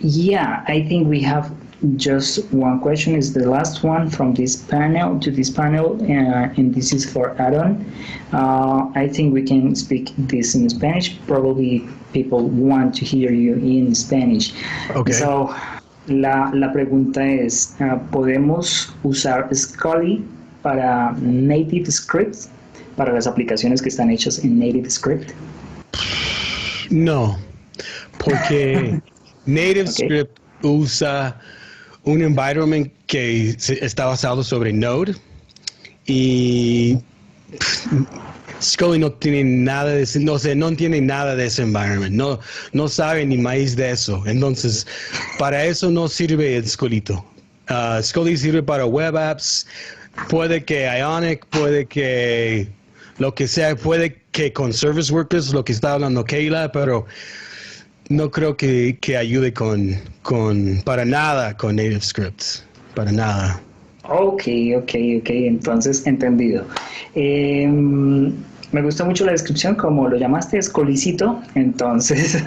Yeah, I think we have just one question. Is the last one from this panel to this panel, and this is for Aaron. I think we can speak this in Spanish. Probably people want to hear you in Spanish. Okay. So, la pregunta es, ¿podemos usar Scully para native scripts, para las aplicaciones que están hechas en native script? No, porque native Okay. script usa un environment que está basado sobre Node y Scully no tiene nada de ese, no tiene nada de ese environment, no sabe ni maíz de eso. Entonces, para eso no sirve el Scullyto. Scully sirve para web apps, puede que Ionic, puede que lo que sea, puede que con service workers, lo que está hablando Kayla, pero no creo que ayude para nada con native scripts, para nada. Ok, entonces entendido. Me gustó mucho la descripción, como lo llamaste, Scolicito, entonces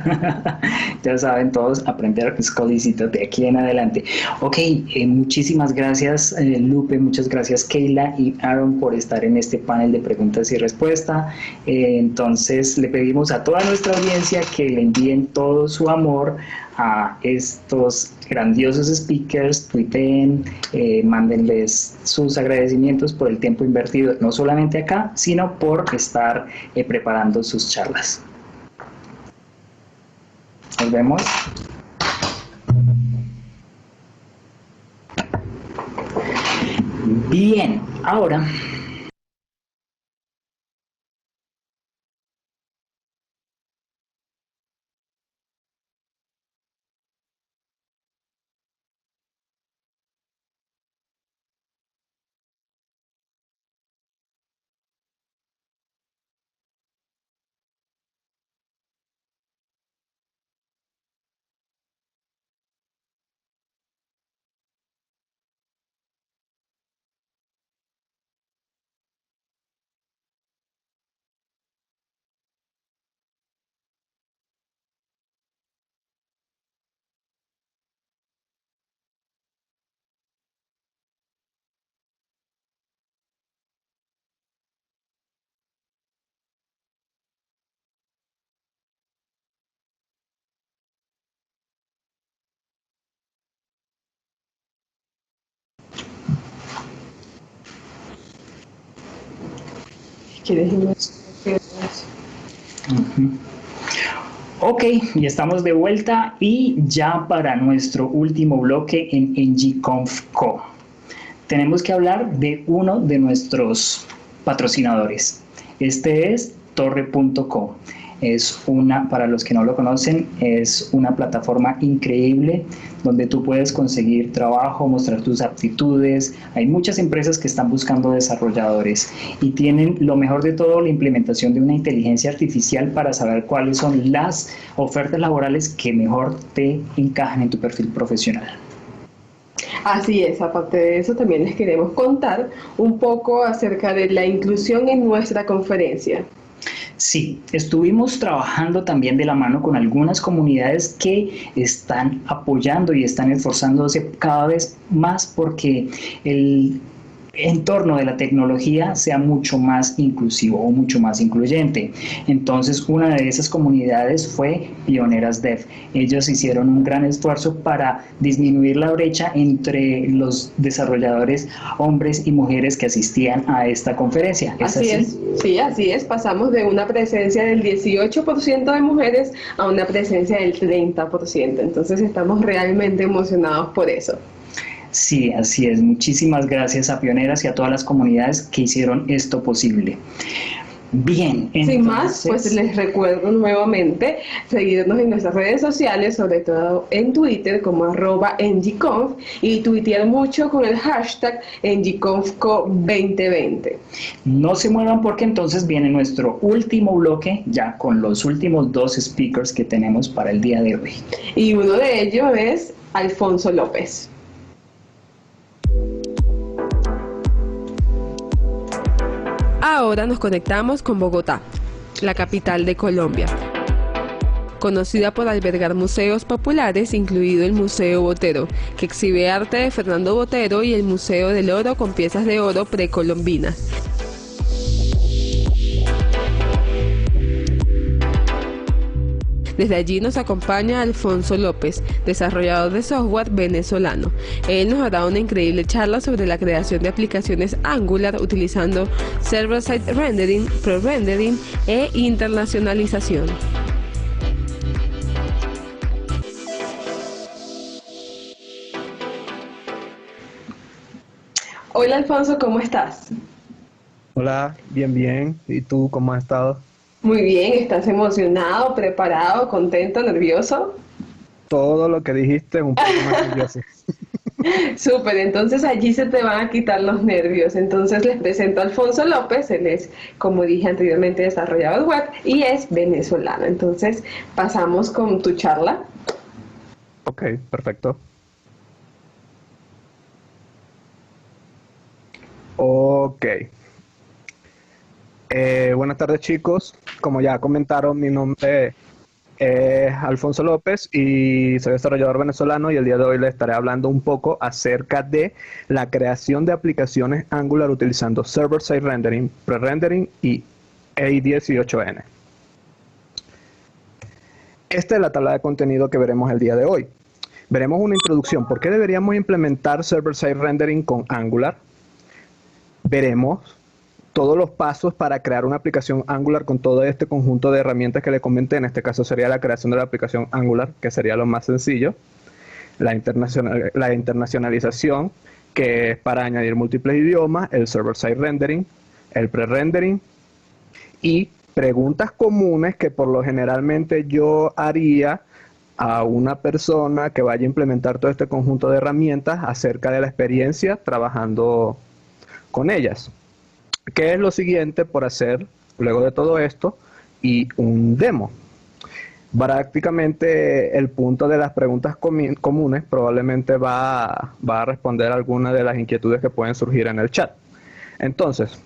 ya saben todos aprender Scolicito de aquí en adelante. Ok, muchísimas gracias Lupe, muchas gracias Kayla y Aaron por estar en este panel de preguntas y respuestas. Entonces le pedimos a toda nuestra audiencia que le envíen todo su amor a estos grandiosos speakers, tuiteen, mándenles sus agradecimientos por el tiempo invertido, no solamente acá, sino por estar preparando sus charlas. Nos vemos. Bien, ahora Ok, ya estamos de vuelta y ya para nuestro último bloque en ngConf.co. Tenemos que hablar de uno de nuestros patrocinadores. Este es Torre.co. Es para los que no lo conocen, es una plataforma increíble donde tú puedes conseguir trabajo, mostrar tus aptitudes. Hay muchas empresas que están buscando desarrolladores y tienen lo mejor de todo, la implementación de una inteligencia artificial para saber cuáles son las ofertas laborales que mejor te encajan en tu perfil profesional. Así es, aparte de eso también les queremos contar un poco acerca de la inclusión en nuestra conferencia. Sí, estuvimos trabajando también de la mano con algunas comunidades que están apoyando y están esforzándose cada vez más porque el entorno de la tecnología sea mucho más inclusivo o mucho más incluyente. Entonces, una de esas comunidades fue Pioneras Dev. Ellos hicieron un gran esfuerzo para disminuir la brecha entre los desarrolladores hombres y mujeres que asistían a esta conferencia. Así es, sí, así es. Pasamos de una presencia del 18% de mujeres a una presencia del 30%. Entonces, estamos realmente emocionados por eso. Sí, así es. Muchísimas gracias a Pioneras y a todas las comunidades que hicieron esto posible. Bien, entonces... Sin más, pues les recuerdo nuevamente seguirnos en nuestras redes sociales, sobre todo en Twitter como @ngconf, y tuitear mucho con el hashtag ngconfco2020. No se muevan porque entonces viene nuestro último bloque, ya con los últimos 2 speakers que tenemos para el día de hoy. Y uno de ellos es Alfonso López. Ahora nos conectamos con Bogotá, la capital de Colombia. conocida por albergar museos populares, incluido el Museo Botero, que exhibe arte de Fernando Botero, y el Museo del Oro con piezas de oro precolombinas. Desde allí nos acompaña Alfonso López, desarrollador de software venezolano. Él nos hará una increíble charla sobre la creación de aplicaciones Angular utilizando server-side rendering, pre-rendering e internacionalización. Hola Alfonso, ¿cómo estás? Hola, bien, bien. ¿Y tú cómo has estado? Muy bien, ¿estás emocionado, preparado, contento, nervioso? Todo lo que dijiste un poco más nervioso. Súper, entonces allí se te van a quitar los nervios. Entonces les presento a Alfonso López, él es, como dije anteriormente, desarrollador web y es venezolano. Entonces pasamos con tu charla. Ok, perfecto. Ok. Buenas tardes, chicos. Como ya comentaron, mi nombre es Alfonso López y soy desarrollador venezolano, y el día de hoy les estaré hablando un poco acerca de la creación de aplicaciones Angular utilizando server-side rendering, pre-rendering y A18N. Esta es la tabla de contenido que veremos el día de hoy. Veremos una introducción. ¿Por qué deberíamos implementar server-side rendering con Angular? Veremos todos los pasos para crear una aplicación Angular con todo este conjunto de herramientas que le comenté. En este caso sería la creación de la aplicación Angular, que sería lo más sencillo. La internacionalización, que es para añadir múltiples idiomas. El server-side rendering, el pre-rendering. Y preguntas comunes que por lo generalmente yo haría a una persona que vaya a implementar todo este conjunto de herramientas acerca de la experiencia trabajando con ellas. ¿Qué es lo siguiente por hacer luego de todo esto? Y un demo. Prácticamente el punto de las preguntas comunes probablemente va a responder algunas de las inquietudes que pueden surgir en el chat. Entonces,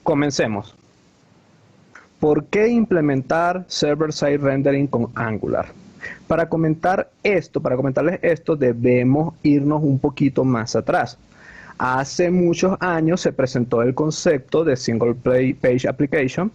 comencemos. ¿Por qué implementar server-side rendering con Angular? Para comentarles esto, debemos irnos un poquito más atrás. Hace muchos años se presentó el concepto de Single Page Application,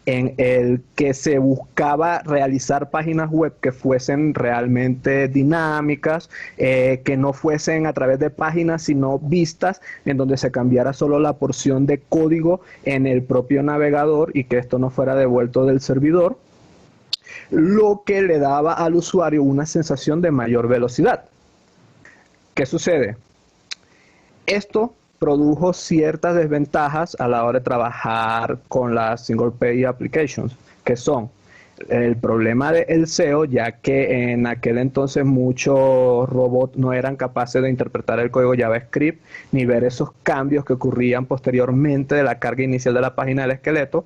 en el que se buscaba realizar páginas web que fuesen realmente dinámicas, que no fuesen a través de páginas, sino vistas, en donde se cambiara solo la porción de código en el propio navegador y que esto no fuera devuelto del servidor, lo que le daba al usuario una sensación de mayor velocidad. ¿Qué sucede? Esto produjo ciertas desventajas a la hora de trabajar con las Single Page Applications, que son el problema del SEO, ya que en aquel entonces muchos robots no eran capaces de interpretar el código JavaScript ni ver esos cambios que ocurrían posteriormente de la carga inicial de la página del esqueleto,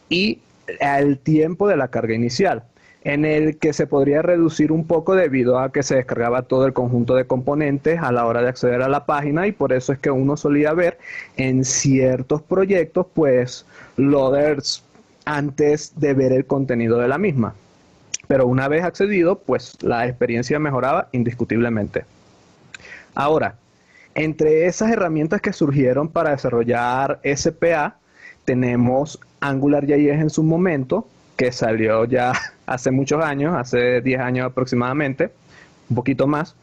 y el tiempo de la carga inicial, en el que se podría reducir un poco debido a que se descargaba todo el conjunto de componentes a la hora de acceder a la página, y por eso es que uno solía ver en ciertos proyectos pues loaders antes de ver el contenido de la misma. Pero una vez accedido, pues la experiencia mejoraba indiscutiblemente. Ahora, entre esas herramientas que surgieron para desarrollar SPA, tenemos AngularJS en su momento, que salió ya hace muchos años, hace 10 años aproximadamente, un poquito más.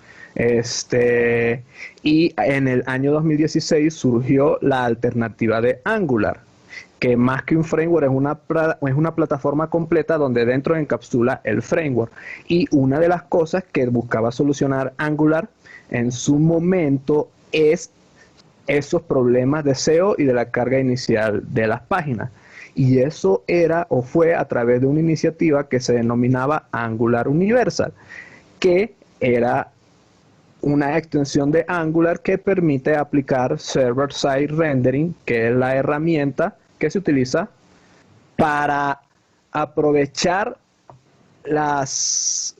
Y en el año 2016 surgió la alternativa de Angular, que más que un framework es una plataforma completa donde dentro encapsula el framework. Y una de las cosas que buscaba solucionar Angular en su momento es esos problemas de SEO y de la carga inicial de las páginas. Y eso era o fue a través de una iniciativa que se denominaba Angular Universal, que era una extensión de Angular que permite aplicar server-side rendering, que es la herramienta que se utiliza para aprovechar las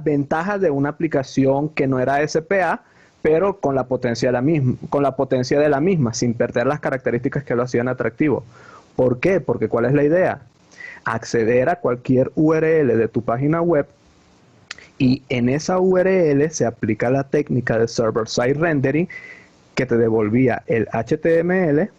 ventajas de una aplicación que no era SPA, pero con la potencia de la misma, sin perder las características que lo hacían atractivo. ¿Por qué? Porque ¿cuál es la idea? acceder a cualquier URL de tu página web y en esa URL se aplica la técnica de server-side rendering que te devolvía el HTML,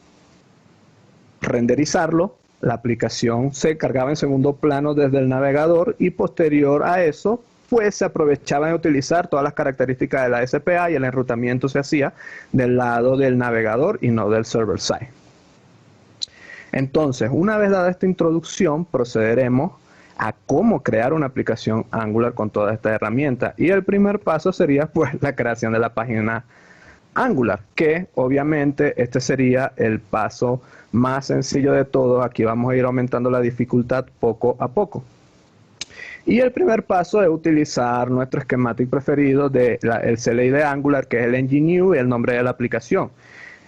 renderizarlo, la aplicación se cargaba en segundo plano desde el navegador y posterior a eso pues se aprovechaban de utilizar todas las características de la SPA y el enrutamiento se hacía del lado del navegador y no del server-side. Entonces, una vez dada esta introducción, procederemos a cómo crear una aplicación Angular con todas estas herramientas. Y el primer paso sería pues la creación de la página Angular, que obviamente este sería el paso más sencillo de todos. Aquí vamos a ir aumentando la dificultad poco a poco. Y el primer paso es utilizar nuestro schematic preferido del CLI de Angular, que es el ng-new y el nombre de la aplicación.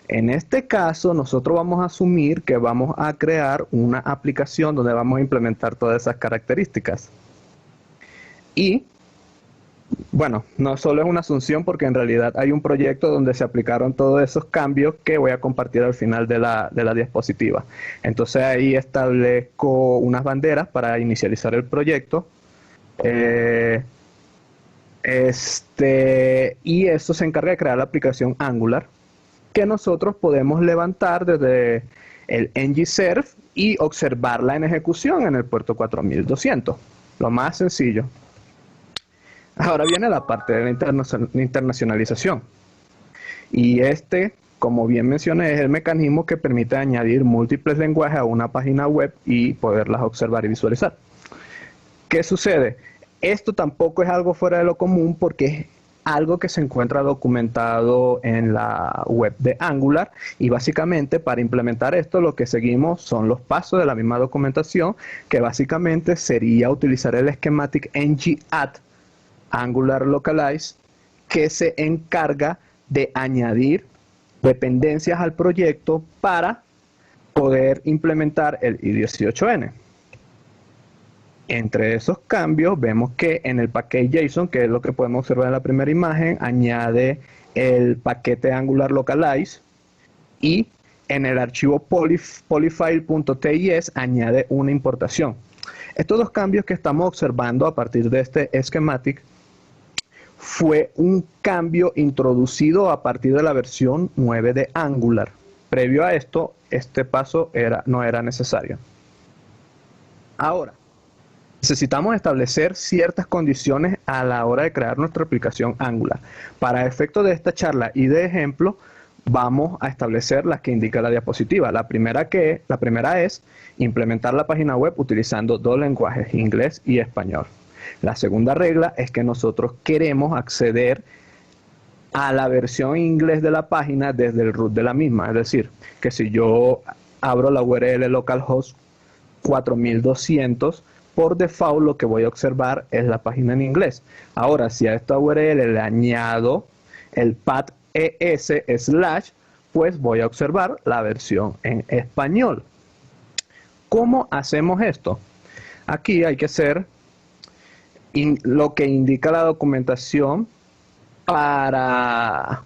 En este caso, nosotros vamos a asumir que vamos a crear una aplicación donde vamos a implementar todas esas características. Y, bueno, no solo es una asunción porque en realidad hay un proyecto donde se aplicaron todos esos cambios que voy a compartir al final de la diapositiva. Entonces ahí establezco unas banderas para inicializar el proyecto. Y eso se encarga de crear la aplicación Angular, que nosotros podemos levantar desde el ngserve y observarla en ejecución en el puerto 4200. Lo más sencillo. Ahora viene la parte de la internacionalización. Y como bien mencioné, es el mecanismo que permite añadir múltiples lenguajes a una página web y poderlas observar y visualizar. ¿Qué sucede? Esto tampoco es algo fuera de lo común porque es algo que se encuentra documentado en la web de Angular y básicamente para implementar esto lo que seguimos son los pasos de la misma documentación, que básicamente sería utilizar el schematic ng-add Angular Localize, que se encarga de añadir dependencias al proyecto para poder implementar el i18n. Entre esos cambios vemos que en el paquete JSON, que es lo que podemos observar en la primera imagen, añade el paquete Angular Localize y en el archivo polyfile.tis añade una importación. Estos dos cambios que estamos observando a partir de este schematic fue un cambio introducido a partir de la versión 9 de Angular. Previo a esto, este paso no era necesario. Ahora, necesitamos establecer ciertas condiciones a la hora de crear nuestra aplicación Angular. Para efecto de esta charla y de ejemplo, vamos a establecer las que indica la diapositiva. La primera es implementar la página web utilizando dos lenguajes, inglés y español. La segunda regla es que nosotros queremos acceder a la versión en inglés de la página desde el root de la misma. Es decir, que si yo abro la URL localhost 4200, por default lo que voy a observar es la página en inglés. Ahora, si a esta URL le añado el path es / pues voy a observar la versión en español. ¿Cómo hacemos esto? Aquí hay que hacer lo que indica la documentación para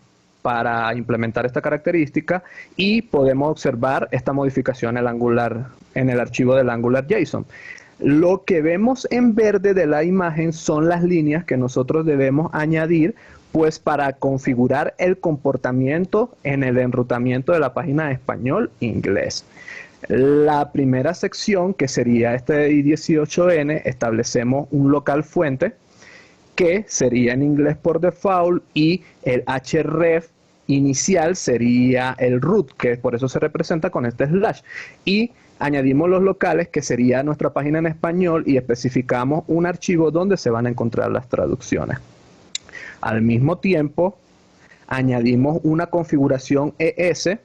implementar esta característica y podemos observar esta modificación en el archivo del Angular JSON. Lo que vemos en verde de la imagen son las líneas que nosotros debemos añadir pues para configurar el comportamiento en el enrutamiento de la página español-inglés. La primera sección, que sería este i18n, establecemos un local fuente que sería en inglés por default y el href inicial sería el root, que por eso se representa con este slash. Y añadimos los locales, que sería nuestra página en español, y especificamos un archivo donde se van a encontrar las traducciones. Al mismo tiempo, añadimos una configuración ES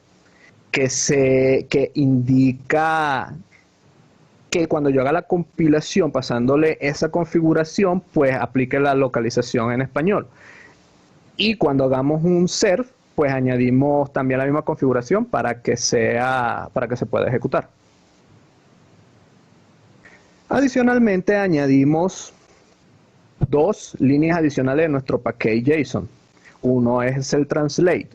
que indica que cuando yo haga la compilación pasándole esa configuración, pues aplique la localización en español. Y cuando hagamos un serve, pues añadimos también la misma configuración para que se pueda ejecutar. Adicionalmente añadimos dos líneas adicionales de nuestro paquete JSON. Uno es el translate,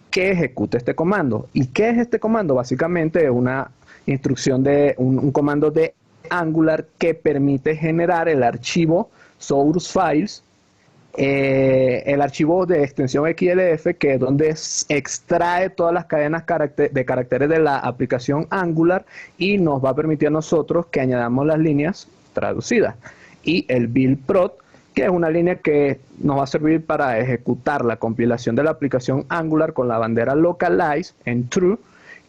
que ejecuta este comando. ¿Y qué es este comando? Básicamente es una instrucción de un comando de Angular que permite generar el archivo source files, el archivo de extensión XLF, que es donde extrae todas las cadenas de caracteres de la aplicación Angular y nos va a permitir a nosotros que añadamos las líneas traducidas. Y el build prod, que es una línea que nos va a servir para ejecutar la compilación de la aplicación Angular con la bandera localize en true,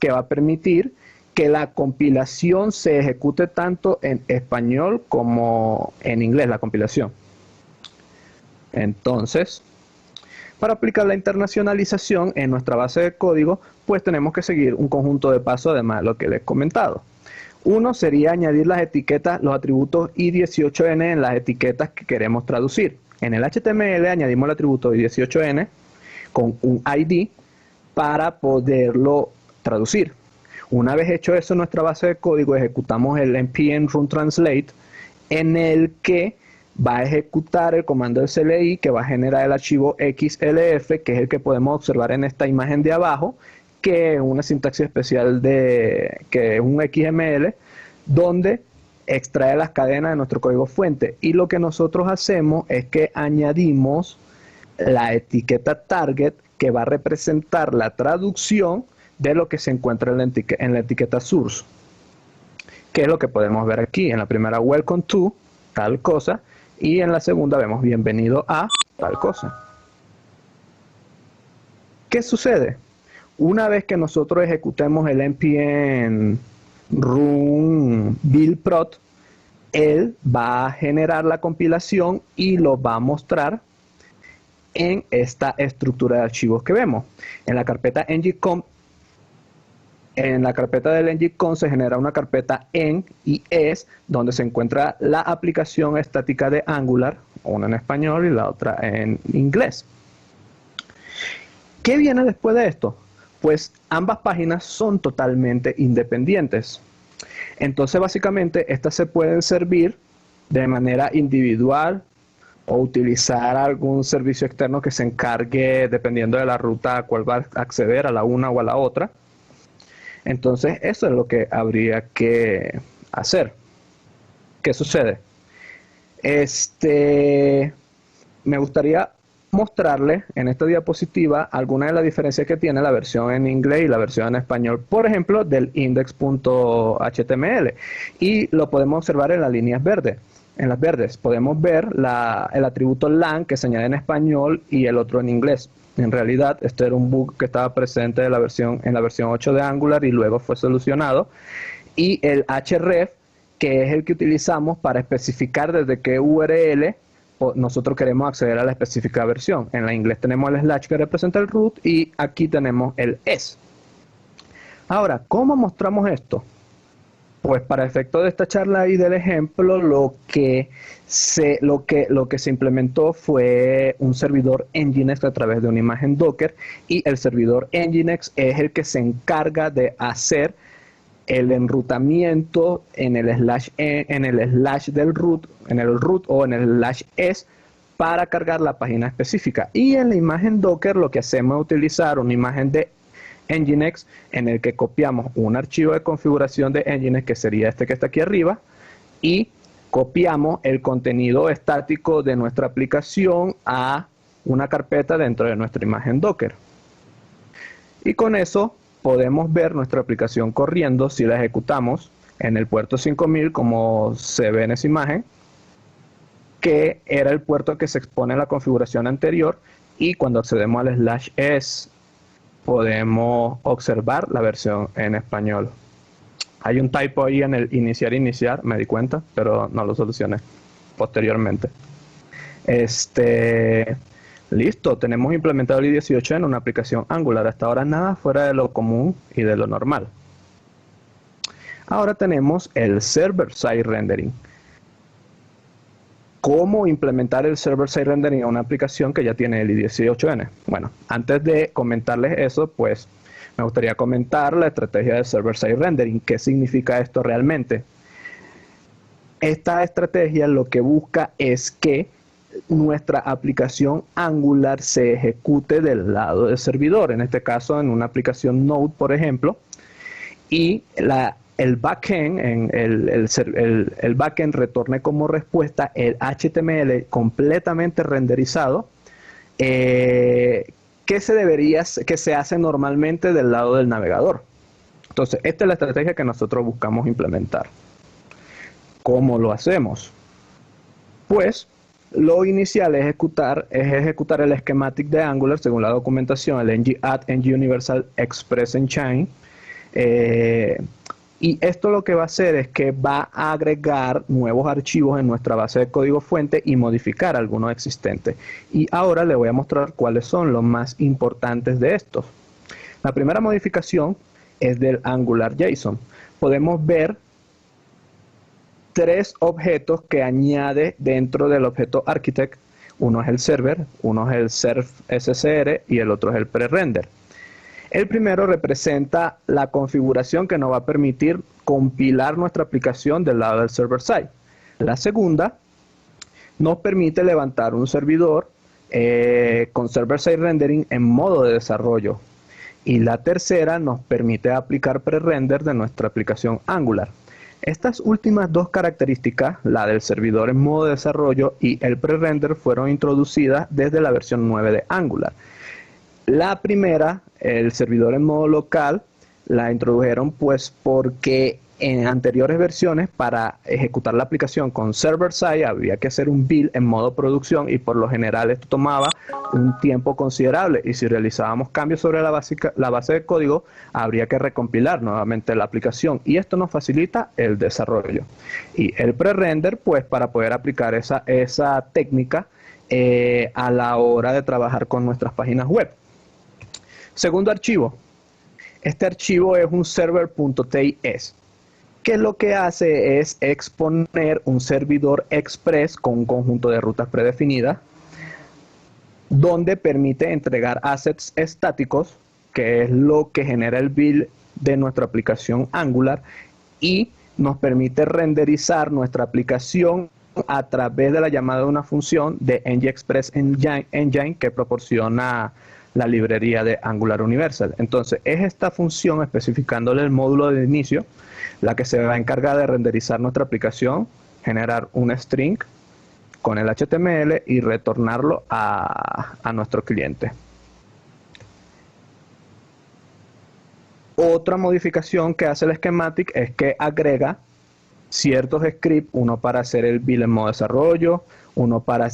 que va a permitir que la compilación se ejecute tanto en español como en inglés, la compilación. Entonces, para aplicar la internacionalización en nuestra base de código, pues tenemos que seguir un conjunto de pasos, además de lo que les he comentado. Uno sería añadir las etiquetas, los atributos i18n en las etiquetas que queremos traducir. En el HTML añadimos el atributo i18n con un ID para poderlo traducir. Una vez hecho eso en nuestra base de código, ejecutamos el npm run translate, en el que va a ejecutar el comando de CLI que va a generar el archivo XLF, que es el que podemos observar en esta imagen de abajo, que es una sintaxis especial que es un XML, donde extrae las cadenas de nuestro código fuente. Y lo que nosotros hacemos es que añadimos la etiqueta target, que va a representar la traducción de lo que se encuentra en la etiqueta source, que es lo que podemos ver aquí. En la primera, welcome to tal cosa, y en la segunda vemos bienvenido a tal cosa. ¿Qué sucede? Una vez que nosotros ejecutemos el npm run build prod, él va a generar la compilación y lo va a mostrar en esta estructura de archivos que vemos. En la carpeta ngcomp, en la carpeta del ngcomp se genera una carpeta en y es, donde se encuentra la aplicación estática de Angular, una en español y la otra en inglés. ¿Qué viene después de esto? Pues ambas páginas son totalmente independientes. Entonces, básicamente, estas se pueden servir de manera individual o utilizar algún servicio externo que se encargue, dependiendo de la ruta a cual va a acceder, a la una o a la otra. Entonces, eso es lo que habría que hacer. ¿Qué sucede? Me gustaría mostrarles en esta diapositiva algunas de las diferencias que tiene la versión en inglés y la versión en español, por ejemplo, del index.html. Y lo podemos observar en las líneas verdes. En las verdes podemos ver el atributo lang que se añade en español y el otro en inglés. En realidad, este era un bug que estaba presente en la versión 8 de Angular y luego fue solucionado. Y el href, que es el que utilizamos para especificar desde qué URL nosotros queremos acceder a la específica versión. En la inglés tenemos el / que representa el root y aquí tenemos el s. Ahora, ¿cómo mostramos esto? Pues para efecto de esta charla y del ejemplo, lo que se implementó fue un servidor Nginx a través de una imagen Docker, y el servidor Nginx es el que se encarga de hacer el enrutamiento en el slash del root, en el root o en el /s, para cargar la página específica. Y en la imagen Docker lo que hacemos es utilizar una imagen de Nginx en el que copiamos un archivo de configuración de Nginx, que sería este que está aquí arriba, y copiamos el contenido estático de nuestra aplicación a una carpeta dentro de nuestra imagen Docker. Y con eso podemos ver nuestra aplicación corriendo si la ejecutamos en el puerto 5000, como se ve en esa imagen, que era el puerto que se expone en la configuración anterior, y cuando accedemos al /s podemos observar la versión en español. Hay un typo ahí en el iniciar, me di cuenta, pero no lo solucioné posteriormente. Listo, tenemos implementado el i18 en una aplicación Angular. Hasta ahora nada fuera de lo común y de lo normal. Ahora tenemos el server-side rendering. ¿Cómo implementar el server-side rendering en una aplicación que ya tiene el i18n? Bueno, antes de comentarles eso, pues me gustaría comentar la estrategia de server-side rendering. ¿Qué significa esto realmente? Esta estrategia lo que busca es que nuestra aplicación Angular se ejecute del lado del servidor, en este caso en una aplicación Node, por ejemplo, y el backend, el backend retorne como respuesta el HTML completamente renderizado, que se hace normalmente del lado del navegador. Entonces, esta es la estrategia que nosotros buscamos implementar. ¿Cómo lo hacemos? Pues, lo inicial es ejecutar el schematic de Angular según la documentación, el add ng universal express engine. Y esto lo que va a hacer es que va a agregar nuevos archivos en nuestra base de código fuente y modificar algunos existentes. Y ahora le voy a mostrar cuáles son los más importantes de estos. La primera modificación es del Angular JSON. Podemos ver 3 objetos que añade dentro del objeto architect. Uno es el server, uno es el serve SSR y el otro es el pre-render. El primero representa la configuración que nos va a permitir compilar nuestra aplicación del lado del server side. La segunda nos permite levantar un servidor con server side rendering en modo de desarrollo. Y la tercera nos permite aplicar pre-render de nuestra aplicación Angular. Estas últimas dos características, la del servidor en modo de desarrollo y el pre-render, fueron introducidas desde la versión 9 de Angular. La primera, el servidor en modo local, la introdujeron pues porque en anteriores versiones para ejecutar la aplicación con server side había que hacer un build en modo producción y por lo general esto tomaba un tiempo considerable y si realizábamos cambios sobre la base de código habría que recompilar nuevamente la aplicación y esto nos facilita el desarrollo. Y el pre-render pues para poder aplicar esa técnica a la hora de trabajar con nuestras páginas web. Segundo archivo. Este archivo es un server.ts, que lo que hace es exponer un servidor express con un conjunto de rutas predefinidas, donde permite entregar assets estáticos, que es lo que genera el build de nuestra aplicación Angular, y nos permite renderizar nuestra aplicación a través de la llamada de una función de ngExpress Engine que proporciona la librería de Angular Universal. Entonces, es esta función, especificándole el módulo de inicio, la que se va a encargar de renderizar nuestra aplicación, generar un string con el HTML y retornarlo a nuestro cliente. Otra modificación que hace el schematic es que agrega ciertos scripts, uno para hacer el build en modo desarrollo, uno para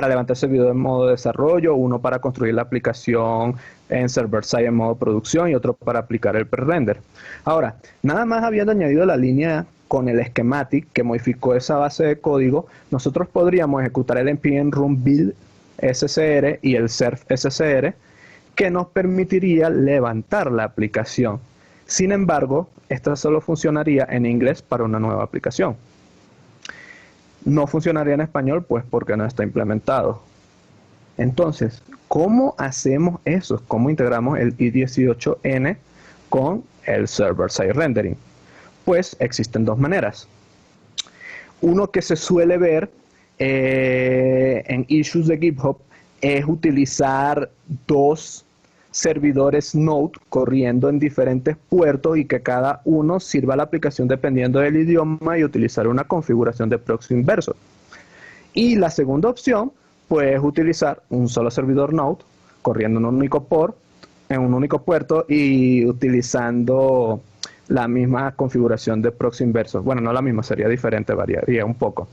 levantar el servidor en modo desarrollo, uno para construir la aplicación en server-side en modo producción y otro para aplicar el pre-render. Ahora, nada más habiendo añadido la línea con el schematic que modificó esa base de código, nosotros podríamos ejecutar el npm run build SSR y el serve SSR que nos permitiría levantar la aplicación. Sin embargo, esta solo funcionaría en inglés para una nueva aplicación. No funcionaría en español, pues porque no está implementado. Entonces, ¿cómo hacemos eso? ¿Cómo integramos el i18n con el server-side rendering? Pues existen dos maneras. Uno que se suele ver en issues de GitHub es utilizar dos servidores Node corriendo en diferentes puertos y que cada uno sirva a la aplicación dependiendo del idioma y utilizar una configuración de proxy inverso. Y la segunda opción pues es utilizar un solo servidor Node corriendo en un único puerto y utilizando la misma configuración de proxy inverso. Bueno, no la misma, sería diferente, variaría un poco.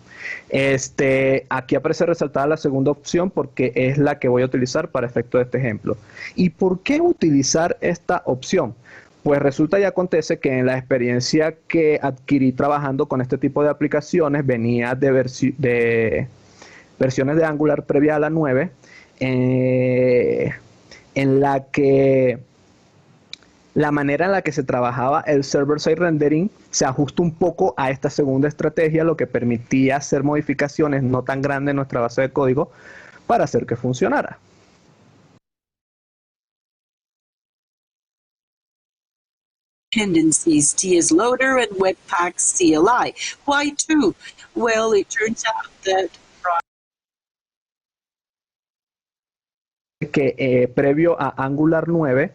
Aquí aparece resaltada la segunda opción porque es la que voy a utilizar para efecto de este ejemplo. ¿Y por qué utilizar esta opción? Pues resulta y acontece que en la experiencia que adquirí trabajando con este tipo de aplicaciones venía de versiones de Angular previa a la 9, en la que la manera en la que se trabajaba el server-side rendering se ajusta un poco a esta segunda estrategia, lo que permitía hacer modificaciones no tan grandes en nuestra base de código para hacer que funcionara. Dependencies TSLoader and Webpack CLI. Why two? Well, it turns out that que previo a Angular 9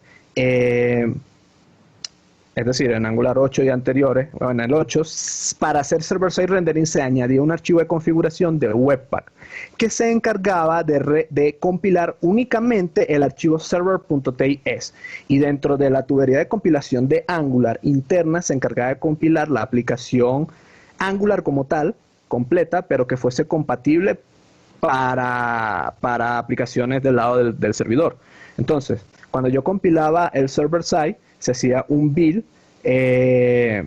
es decir, en Angular 8 y anteriores, bueno, en el 8, para hacer server-side rendering se añadía un archivo de configuración de Webpack que se encargaba de compilar únicamente el archivo server.tis, y dentro de la tubería de compilación de Angular interna se encargaba de compilar la aplicación Angular como tal, completa, pero que fuese compatible para aplicaciones del lado del servidor. Entonces, cuando yo compilaba el server-side, se hacía un build de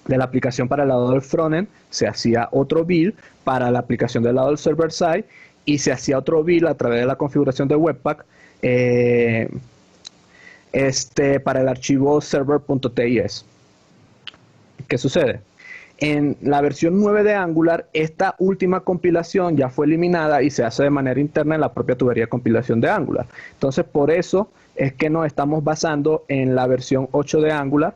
la aplicación para el lado del frontend, se hacía otro build para la aplicación del lado del server-side, y se hacía otro build a través de la configuración de Webpack para el archivo server.tis. ¿Qué sucede? En la versión 9 de Angular, esta última compilación ya fue eliminada y se hace de manera interna en la propia tubería de compilación de Angular. Entonces, por eso es que nos estamos basando en la versión 8 de Angular,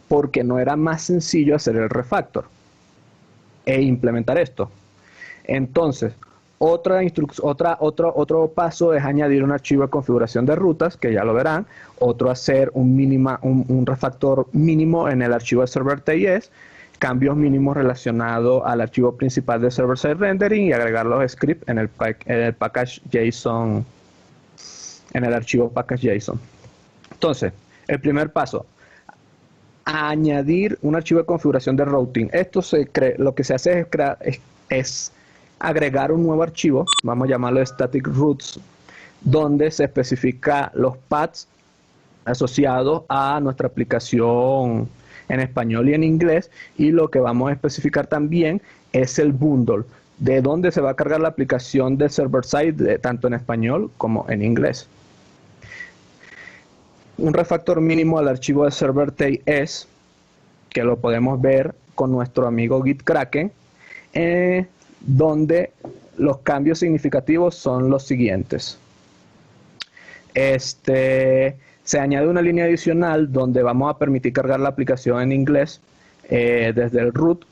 porque no era más sencillo hacer el refactor e implementar esto. Entonces, otro paso es añadir un archivo de configuración de rutas, que ya lo verán. Otro, hacer un refactor mínimo en el archivo de server.tis, cambios mínimos relacionados al archivo principal de server-side rendering y agregar los scripts en el package JSON, en el archivo package JSON. Entonces, el primer paso, añadir un archivo de configuración de routing. Esto lo que se hace es agregar un nuevo archivo, vamos a llamarlo static routes, donde se especifica los paths asociados a nuestra aplicación en español y en inglés, y lo que vamos a especificar también es el bundle, de dónde se va a cargar la aplicación de server-side, tanto en español como en inglés. Un refactor mínimo al archivo de server.tis, que lo podemos ver con nuestro amigo GitKraken, donde los cambios significativos son los siguientes. Se añade una línea adicional donde vamos a permitir cargar la aplicación en inglés desde el root,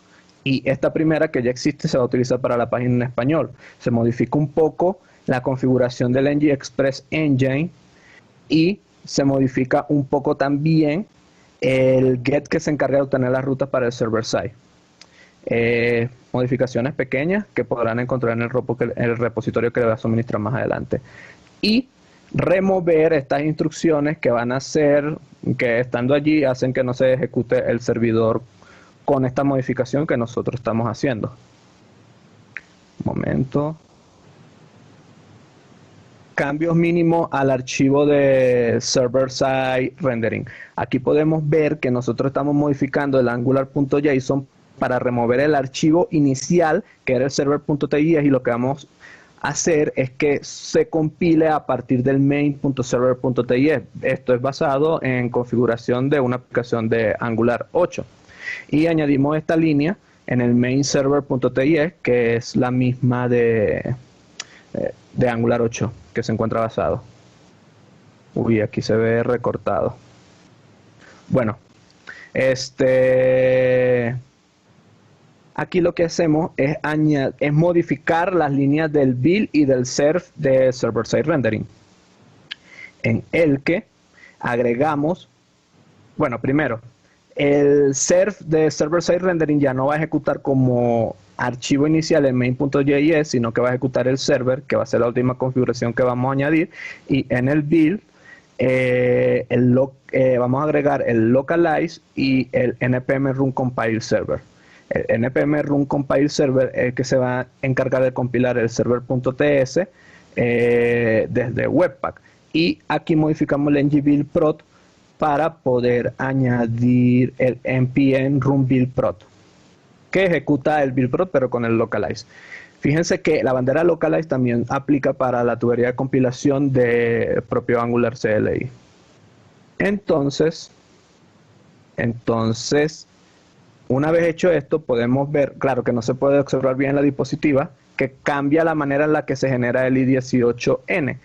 y esta primera, que ya existe, se va a utilizar para la página en español. Se modifica un poco la configuración del ngExpress Engine y se modifica un poco también el get que se encarga de obtener las rutas para el server-side. Modificaciones pequeñas que podrán encontrar en el repositorio que les voy a suministrar más adelante. Y remover estas instrucciones que van a hacer que, estando allí, hacen que no se ejecute el servidor con esta modificación que nosotros estamos haciendo. Un momento. Cambios mínimos al archivo de server-side rendering. Aquí podemos ver que nosotros estamos modificando el angular.json para remover el archivo inicial, que era el server.tis, y lo que vamos a hacer es que se compile a partir del main.server.tis. Esto es basado en configuración de una aplicación de Angular 8. Y añadimos esta línea en el main.server.tis, que es la misma de Angular 8, que se encuentra basado. Uy, aquí se ve recortado. Bueno, aquí lo que hacemos es modificar las líneas del build y del serve de server-side rendering, en el que agregamos, bueno, primero, el serve de server-side rendering ya no va a ejecutar como archivo inicial en main.js, sino que va a ejecutar el server, que va a ser la última configuración que vamos a añadir, y en el build vamos a agregar el localize y el npm run compile server. El npm run compile server es el que se va a encargar de compilar el server.ts desde Webpack, y aquí modificamos el ngbuild prot para poder añadir el npm run build prot, que ejecuta el build prot pero con el localize. Fíjense que la bandera localize también aplica para la tubería de compilación del propio Angular CLI. Entonces, una vez hecho esto, podemos ver, claro que no se puede observar bien en la diapositiva, que cambia la manera en la que se genera el i18n.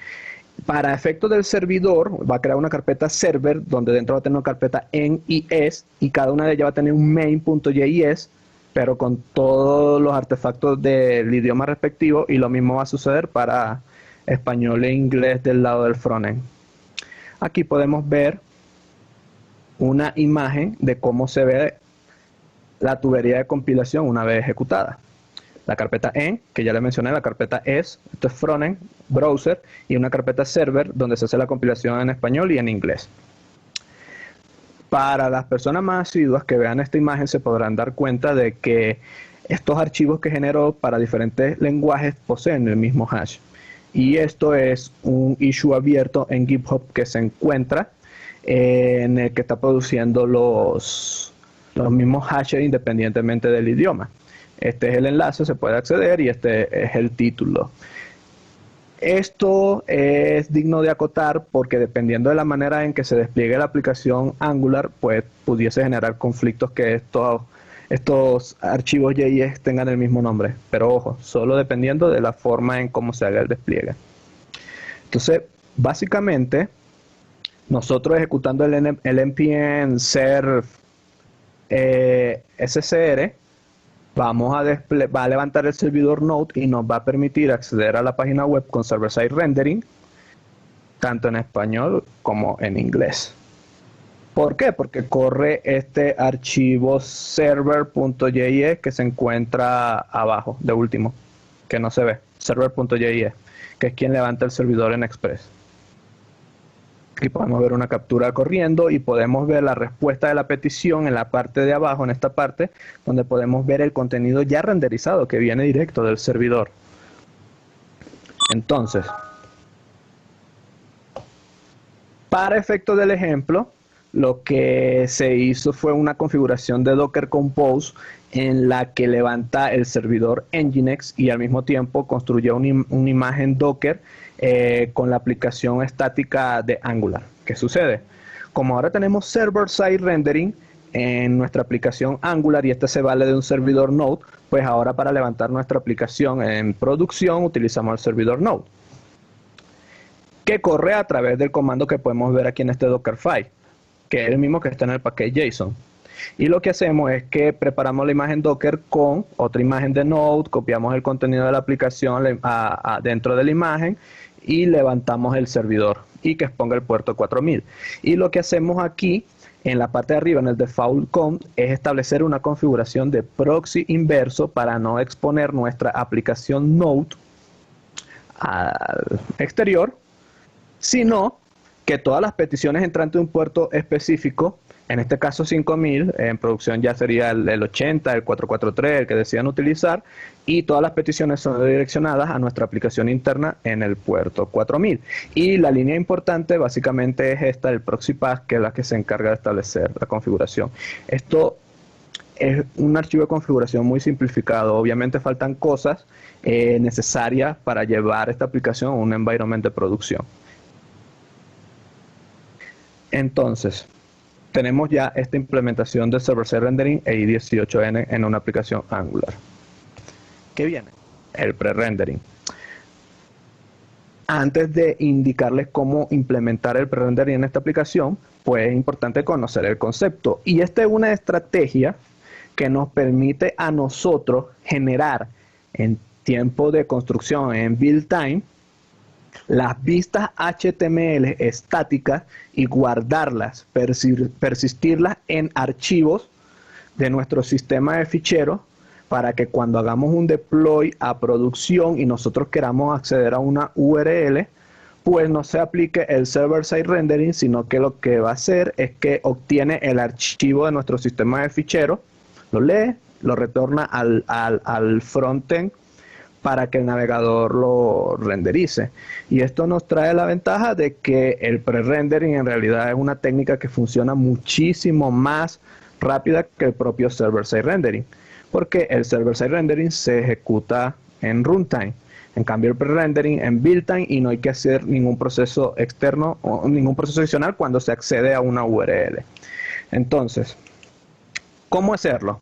Para efectos del servidor, va a crear una carpeta server, donde dentro va a tener una carpeta en y es, y cada una de ellas va a tener un main.js, pero con todos los artefactos del idioma respectivo, y lo mismo va a suceder para español e inglés del lado del frontend. Aquí podemos ver una imagen de cómo se ve la tubería de compilación una vez ejecutada. La carpeta en, que ya le mencioné, la carpeta es, esto es frontend, browser, y una carpeta server donde se hace la compilación en español y en inglés. Para las personas más asiduas que vean esta imagen se podrán dar cuenta de que estos archivos que generó para diferentes lenguajes poseen el mismo hash. Y esto es un issue abierto en GitHub que se encuentra en el que está produciendo los mismos hashes independientemente del idioma. Este es el enlace, se puede acceder y este es el título. Esto es digno de acotar porque dependiendo de la manera en que se despliegue la aplicación Angular, pues pudiese generar conflictos que estos archivos JS tengan el mismo nombre. Pero ojo, solo dependiendo de la forma en cómo se haga el despliegue. Entonces, básicamente, nosotros ejecutando el npm serve scr, va a levantar el servidor Node y nos va a permitir acceder a la página web con server-side rendering, tanto en español como en inglés. ¿Por qué? Porque corre este archivo server.js que se encuentra abajo, de último, que no se ve, server.js, que es quien levanta el servidor en Express. Aquí podemos ver una captura corriendo y podemos ver la respuesta de la petición en la parte de abajo, en esta parte, donde podemos ver el contenido ya renderizado que viene directo del servidor. Entonces, para efectos del ejemplo, lo que se hizo fue una configuración de Docker Compose en la que levanta el servidor Nginx y al mismo tiempo construyó una imagen Docker con la aplicación estática de Angular. ¿Qué sucede? Como ahora tenemos server-side rendering en nuestra aplicación Angular y este se vale de un servidor Node, pues ahora para levantar nuestra aplicación en producción utilizamos el servidor Node, que corre a través del comando que podemos ver aquí en este Dockerfile, que es el mismo que está en el paquete JSON. Y lo que hacemos es que preparamos la imagen Docker con otra imagen de Node, copiamos el contenido de la aplicación dentro de la imagen y levantamos el servidor y que exponga el puerto 4000. Y lo que hacemos aquí en la parte de arriba, en el default com, es establecer una configuración de proxy inverso para no exponer nuestra aplicación Node al exterior, sino que todas las peticiones entrantes de un puerto específico, en este caso 5000, en producción ya sería el 80, el 443, el que decidan utilizar, y todas las peticiones son redireccionadas a nuestra aplicación interna en el puerto 4000. Y la línea importante básicamente es esta, el proxy path, que es la que se encarga de establecer la configuración. Esto es un archivo de configuración muy simplificado. Obviamente faltan cosas necesarias para llevar esta aplicación a un environment de producción. Entonces, tenemos ya esta implementación de server-side rendering e i18n en una aplicación Angular. ¿Qué viene? El pre-rendering. Antes de indicarles cómo implementar el pre-rendering en esta aplicación, pues es importante conocer el concepto. Y esta es una estrategia que nos permite a nosotros generar en tiempo de construcción, en build time, las vistas HTML estáticas y guardarlas, persistirlas en archivos de nuestro sistema de ficheros para que cuando hagamos un deploy a producción y nosotros queramos acceder a una URL, pues no se aplique el server-side rendering, sino que lo que va a hacer es que obtiene el archivo de nuestro sistema de ficheros, lo lee, lo retorna al frontend para que el navegador lo renderice. Y esto nos trae la ventaja de que el pre-rendering en realidad es una técnica que funciona muchísimo más rápida que el propio server-side rendering, porque el server-side rendering se ejecuta en runtime, en cambio el pre-rendering en build time, y no hay que hacer ningún proceso externo o ningún proceso adicional cuando se accede a una URL. Entonces, ¿cómo hacerlo?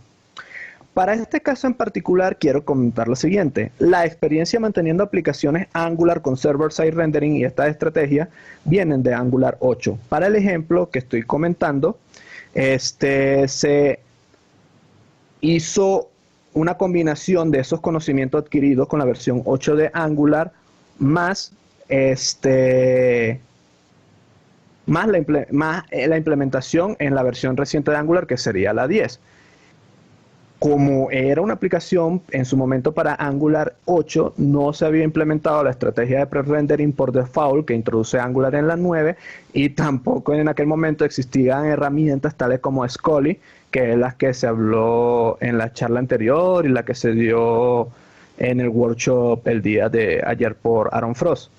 Para este caso en particular quiero comentar lo siguiente. La experiencia manteniendo aplicaciones Angular con server-side rendering y esta estrategia vienen de Angular 8. Para el ejemplo que estoy comentando, se hizo una combinación de esos conocimientos adquiridos con la versión 8 de Angular más más la implementación en la versión reciente de Angular, que sería la 10. Como era una aplicación en su momento para Angular 8, no se había implementado la estrategia de pre-rendering por default que introduce Angular en la 9, y tampoco en aquel momento existían herramientas tales como Scully, que es la que se habló en la charla anterior y la que se dio en el workshop el día de ayer por Aaron Frost.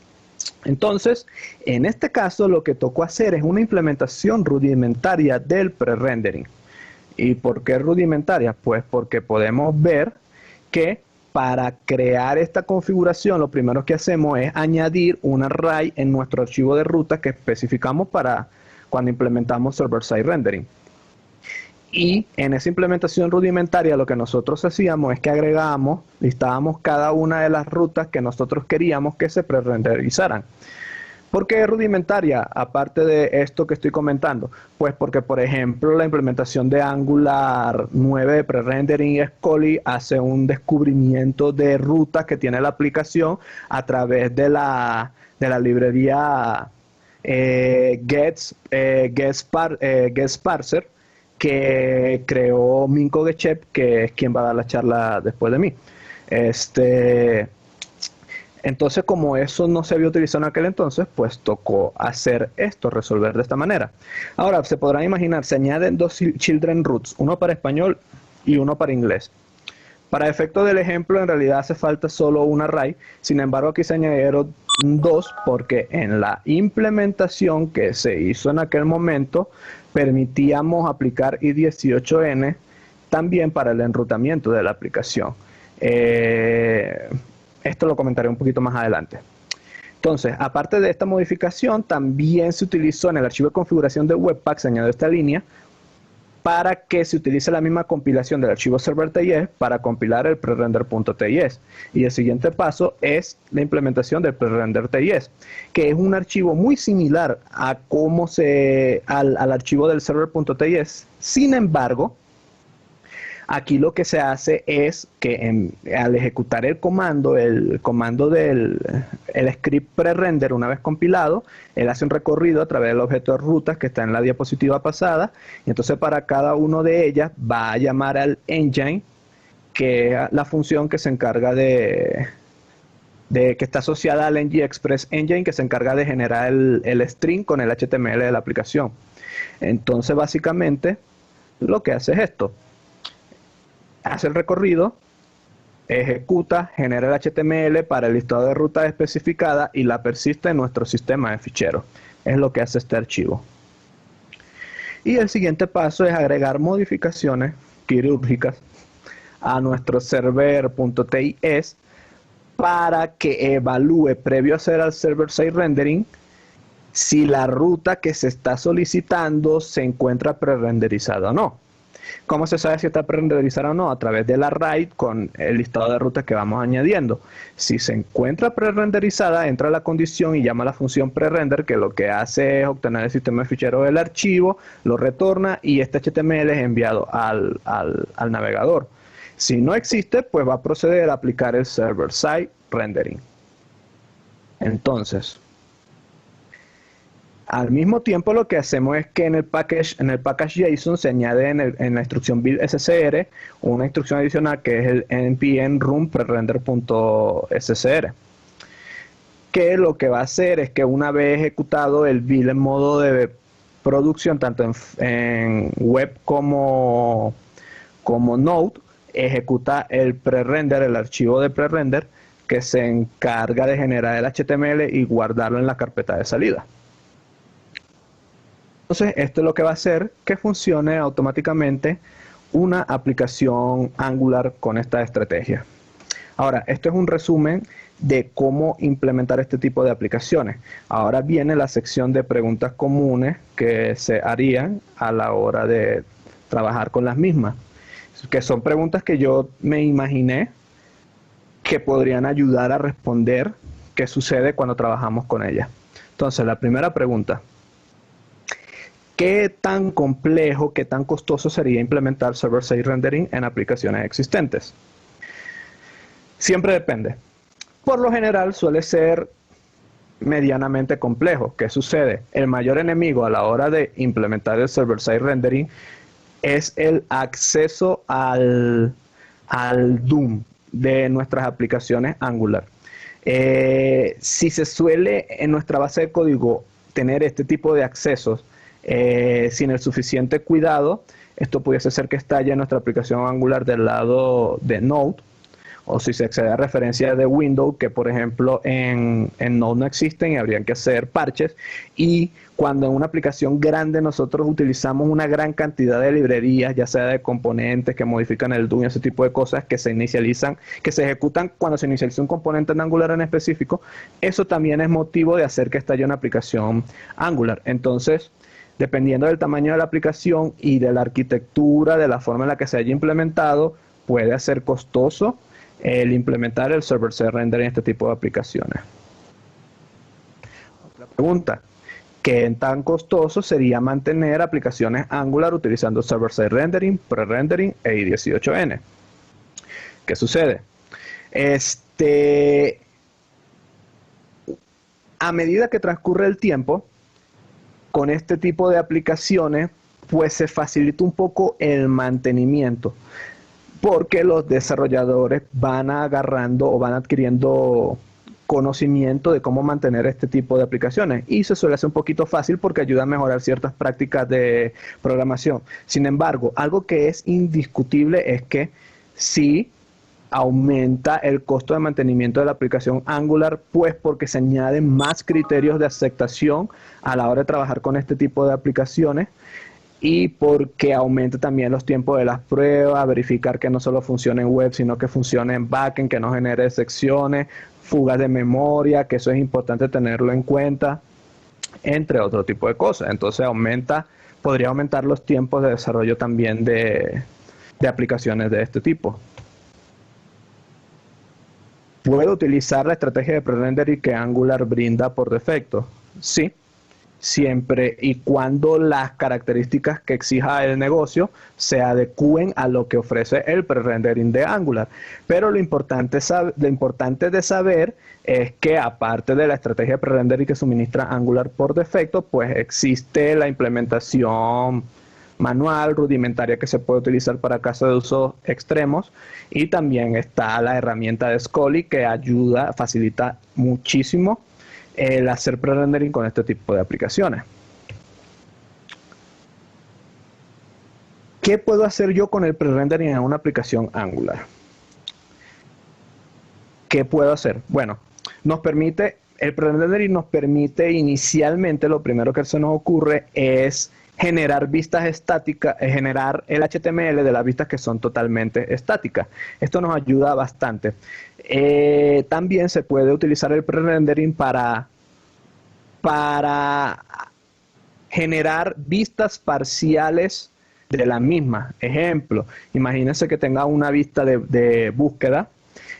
Entonces, en este caso lo que tocó hacer es una implementación rudimentaria del pre-rendering. ¿Y por qué rudimentaria? Pues porque podemos ver que para crear esta configuración lo primero que hacemos es añadir un array en nuestro archivo de ruta que especificamos para cuando implementamos server-side rendering. Y en esa implementación rudimentaria lo que nosotros hacíamos es que agregábamos, listábamos cada una de las rutas que nosotros queríamos que se pre-renderizaran. ¿Por qué es rudimentaria, aparte de esto que estoy comentando? Pues porque, por ejemplo, la implementación de Angular 9 de pre-rendering Scully hace un descubrimiento de rutas que tiene la aplicación a través de la librería Get-Parser que creó Minko Gechep, que es quien va a dar la charla después de mí. Entonces, como eso no se había utilizado en aquel entonces, pues tocó hacer esto, resolver de esta manera. Ahora, se podrán imaginar, se añaden dos children roots, uno para español y uno para inglés. Para efecto del ejemplo, en realidad hace falta solo un array. Sin embargo, aquí se añadieron dos porque en la implementación que se hizo en aquel momento, permitíamos aplicar i18n también para el enrutamiento de la aplicación. Esto lo comentaré un poquito más adelante. Entonces, aparte de esta modificación, también se utilizó en el archivo de configuración de Webpack, se añadió esta línea, para que se utilice la misma compilación del archivo server.ts para compilar el prerender.ts. Y el siguiente paso es la implementación del prerender.ts, que es un archivo muy similar a al archivo del server.ts. Sin embargo, aquí lo que se hace es que al ejecutar el comando del script pre-render una vez compilado, él hace un recorrido a través del objeto de rutas que está en la diapositiva pasada, y entonces para cada una de ellas va a llamar al engine, que es la función que se encarga que está asociada al ngExpress engine, que se encarga de generar el string con el HTML de la aplicación. Entonces básicamente lo que hace es esto: hace el recorrido, ejecuta, genera el HTML para el listado de rutas especificada y la persiste en nuestro sistema de ficheros. Es lo que hace este archivo. Y el siguiente paso es agregar modificaciones quirúrgicas a nuestro server.tis para que evalúe, previo a hacer el server-side rendering, si la ruta que se está solicitando se encuentra pre-renderizada o no. ¿Cómo se sabe si está pre-renderizada o no? A través del array con el listado de rutas que vamos añadiendo. Si se encuentra pre-renderizada, entra la condición y llama a la función pre-render, que lo que hace es obtener el sistema de ficheros del archivo, lo retorna y este HTML es enviado al navegador. Si no existe, pues va a proceder a aplicar el server-side rendering. Entonces, al mismo tiempo lo que hacemos es que en el package JSON se añade en la instrucción build SCR una instrucción adicional que es el npm run prerender.scr, que lo que va a hacer es que una vez ejecutado el build en modo de producción, tanto en web como Node, ejecuta el prerender, el archivo de prerender, que se encarga de generar el HTML y guardarlo en la carpeta de salida. Entonces, esto es lo que va a hacer que funcione automáticamente una aplicación Angular con esta estrategia. Ahora, esto es un resumen de cómo implementar este tipo de aplicaciones. Ahora viene la sección de preguntas comunes que se harían a la hora de trabajar con las mismas, que son preguntas que yo me imaginé que podrían ayudar a responder qué sucede cuando trabajamos con ellas. Entonces, la primera pregunta: ¿qué tan complejo, qué tan costoso sería implementar server-side rendering en aplicaciones existentes? Siempre depende. Por lo general suele ser medianamente complejo. ¿Qué sucede? El mayor enemigo a la hora de implementar el server-side rendering es el acceso al DOM de nuestras aplicaciones Angular. Si se suele en nuestra base de código tener este tipo de accesos sin el suficiente cuidado, esto pudiese ser que estalle en nuestra aplicación Angular del lado de Node, o si se accede a referencias de Windows, que por ejemplo en Node no existen y habrían que hacer parches. Y cuando en una aplicación grande nosotros utilizamos una gran cantidad de librerías, ya sea de componentes que modifican el DOM y ese tipo de cosas que se inicializan, que se ejecutan cuando se inicializa un componente en Angular en específico, eso también es motivo de hacer que estalle una aplicación Angular. Entonces, dependiendo del tamaño de la aplicación y de la arquitectura, de la forma en la que se haya implementado, puede ser costoso el implementar el server-side rendering en este tipo de aplicaciones. Otra pregunta: ¿qué tan costoso sería mantener aplicaciones Angular utilizando server-side rendering, pre-rendering e i18n? ¿Qué sucede? A medida que transcurre el tiempo, con este tipo de aplicaciones, pues se facilita un poco el mantenimiento, porque los desarrolladores van agarrando o van adquiriendo conocimiento de cómo mantener este tipo de aplicaciones, y se suele hacer un poquito fácil porque ayuda a mejorar ciertas prácticas de programación. Sin embargo, algo que es indiscutible es que sí aumenta el costo de mantenimiento de la aplicación Angular, pues porque se añaden más criterios de aceptación a la hora de trabajar con este tipo de aplicaciones, y porque aumenta también los tiempos de las pruebas, verificar que no solo funcione en web, sino que funcione en backend, que no genere secciones, fugas de memoria, que eso es importante tenerlo en cuenta, entre otro tipo de cosas. Entonces podría aumentar los tiempos de desarrollo también de aplicaciones de este tipo. ¿Puedo utilizar la estrategia de pre-rendering que Angular brinda por defecto? Sí, siempre y cuando las características que exija el negocio se adecúen a lo que ofrece el pre-rendering de Angular. Pero lo importante de saber es que, aparte de la estrategia de pre-rendering que suministra Angular por defecto, pues existe la implementación manual, rudimentaria, que se puede utilizar para casos de usos extremos, y también está la herramienta de Scully, que facilita muchísimo el hacer pre-rendering con este tipo de aplicaciones. ¿Qué puedo hacer yo con el pre-rendering en una aplicación Angular? ¿Qué puedo hacer? Bueno, el pre-rendering nos permite inicialmente, lo primero que se nos ocurre es generar vistas estáticas, generar el HTML de las vistas que son totalmente estáticas. Esto nos ayuda bastante. También se puede utilizar el pre-rendering para generar vistas parciales de la misma. Ejemplo, imagínense que tenga una vista de búsqueda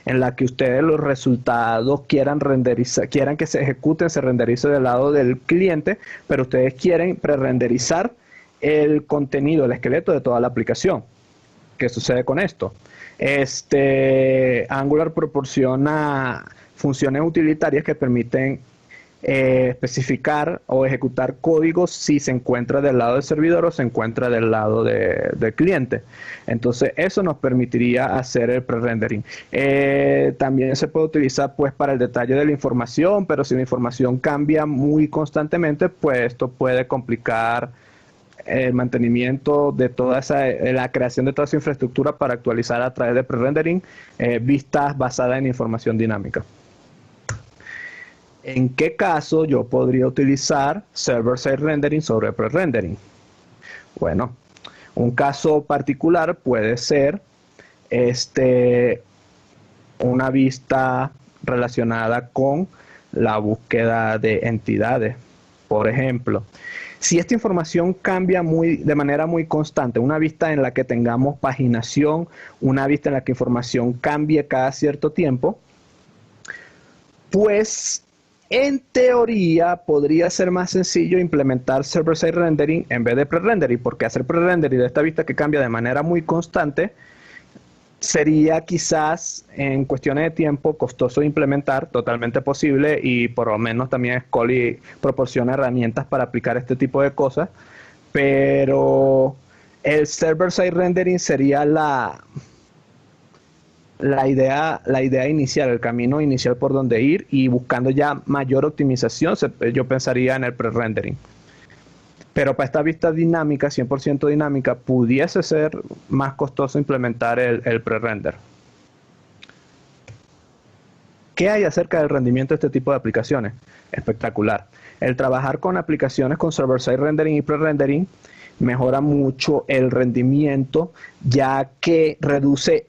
en la que ustedes los resultados quieran que se ejecuten, se renderice del lado del cliente, pero ustedes quieren pre-renderizar el contenido, el esqueleto de toda la aplicación. ¿Qué sucede con esto? Angular proporciona funciones utilitarias que permiten especificar o ejecutar códigos si se encuentra del lado del servidor o se encuentra del lado del cliente. Entonces eso nos permitiría hacer el pre-rendering. También se puede utilizar pues para el detalle de la información, pero si la información cambia muy constantemente, pues esto puede complicar el mantenimiento de la creación de toda esa infraestructura para actualizar a través de pre-rendering vistas basadas en información dinámica. ¿En qué caso yo podría utilizar server-side rendering sobre pre-rendering? Bueno, un caso particular puede ser una vista relacionada con la búsqueda de entidades. Por ejemplo, si esta información cambia de manera muy constante, una vista en la que tengamos paginación, una vista en la que información cambie cada cierto tiempo, pues en teoría podría ser más sencillo implementar server-side rendering en vez de pre-rendering, porque hacer pre-rendering de esta vista que cambia de manera muy constante sería quizás en cuestiones de tiempo costoso de implementar, totalmente posible, y por lo menos también Scully proporciona herramientas para aplicar este tipo de cosas, pero el server-side rendering sería la idea inicial, el camino inicial por donde ir, y buscando ya mayor optimización, yo pensaría en el pre-rendering. Pero para esta vista dinámica, 100% dinámica, pudiese ser más costoso implementar el pre-render. ¿Qué hay acerca del rendimiento de este tipo de aplicaciones? Espectacular. El trabajar con aplicaciones con server-side rendering y pre-rendering mejora mucho el rendimiento, ya que reduce